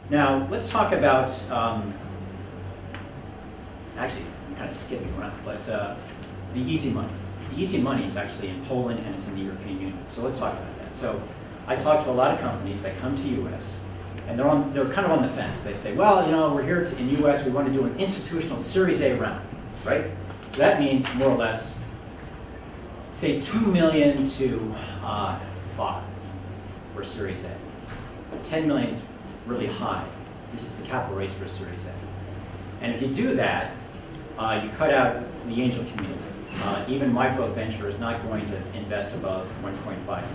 Now, let's talk about, actually, I'm kind of skipping around, but the easy money. The easy money is actually in Poland and it's in the European Union. So let's talk about that. So I talk to a lot of companies that come to US and they're kind of on the fence. They say, well, you know, we're here in US, we want to do an institutional Series A round, right? So that means more or less, say 2 million to 5 for Series A. 10 million is really high. This is the capital raise for Series A. And if you do that, you cut out the angel community. Even micro venture is not going to invest above 1.5 million,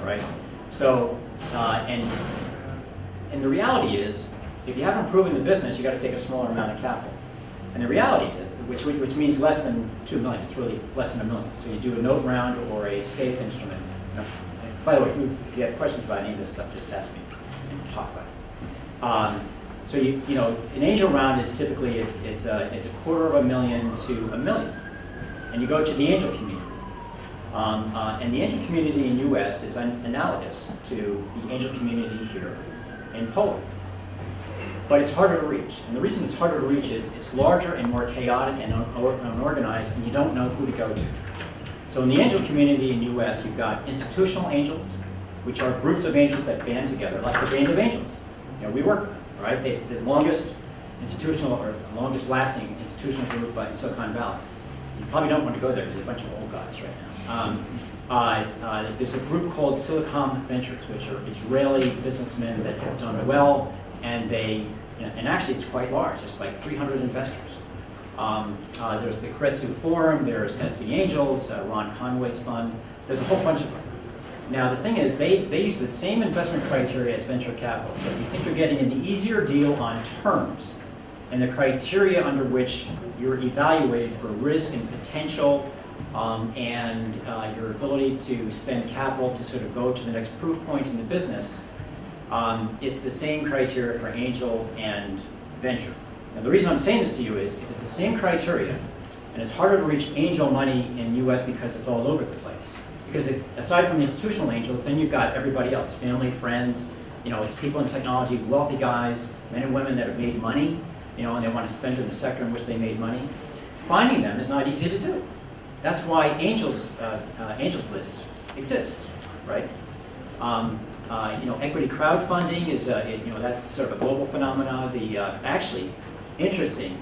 right? So, and the reality is, if you haven't proven the business, you got to take a smaller amount of capital. And the reality, which means less than 2 million, it's really less than $1 million. So you do a note round or a safe instrument. By the way, if you have questions about any of this stuff, just ask me and we'll talk about it. So you know, an angel round is typically it's $250,000 to $1 million, and you go to the angel community. And the angel community in US is analogous to the angel community here in Poland. But it's harder to reach. And the reason it's harder to reach is it's larger and more chaotic and unorganized, and you don't know who to go to. So in the angel community in US, you've got institutional angels, which are groups of angels that band together, like the Band of Angels. You know, we work with them, right? The longest institutional or longest lasting institutional group in Silicon Valley. You probably don't want to go there because there's a bunch of old guys right now. There's a group called Silicon Ventures, which are Israeli businessmen that have done well, and and actually it's quite large. It's like 300 investors. There's the Kretsu Forum, there's SV Angels, Ron Conway's fund. There's a whole bunch of them. Now the thing is, they use the same investment criteria as venture capital. So if you think you're getting an easier deal on terms, and the criteria under which you're evaluated for risk and potential, and your ability to spend capital to sort of go to the next proof point in the business, it's the same criteria for angel and venture. Now the reason I'm saying this to you is, if it's the same criteria, and it's harder to reach angel money in US because it's all over the place. Because aside from the institutional angels, then you've got everybody else, family, friends, you know, it's people in technology, wealthy guys, men and women that have made money, you know, and they want to spend in the sector in which they made money. Finding them is not easy to do. That's why angels lists exist, right? You know, equity crowdfunding is, you know, that's sort of a global phenomenon. Actually, interesting,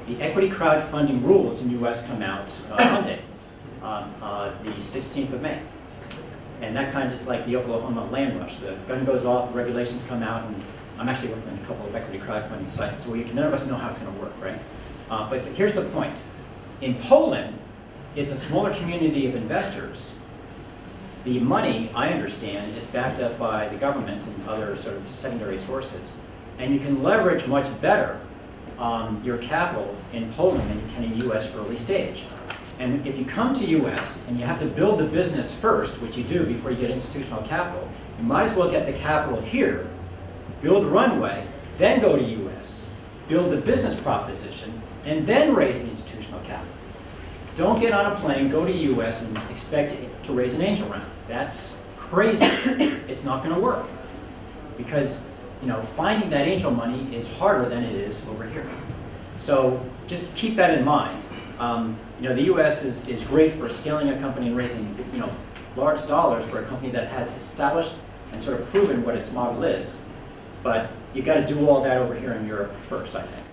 the equity crowdfunding rules in US come out Monday, the 16th of May. And that kind of is like the Oklahoma land rush. The gun goes off, the regulations come out, and I'm actually working on a couple of equity crowdfunding sites, so none of us know how it's going to work, right? But here's the point. In Poland, it's a smaller community of investors. The money, I understand, is backed up by the government and other sort of secondary sources. And you can leverage much better your capital in Poland than you can in US early stage. And if you come to US and you have to build the business first, which you do before you get institutional capital, you might as well get the capital here, build runway, then go to US, build the business proposition, and then raise the institutional capital. Don't get on a plane, go to US, and expect to raise an angel round. That's crazy. It's not going to work. Because, you know, finding that angel money is harder than it is over here. So just keep that in mind. You know, the US is great for scaling a company and raising, you know, large dollars for a company that has established and sort of proven what its model is. But you've got to do all that over here in Europe first, I think.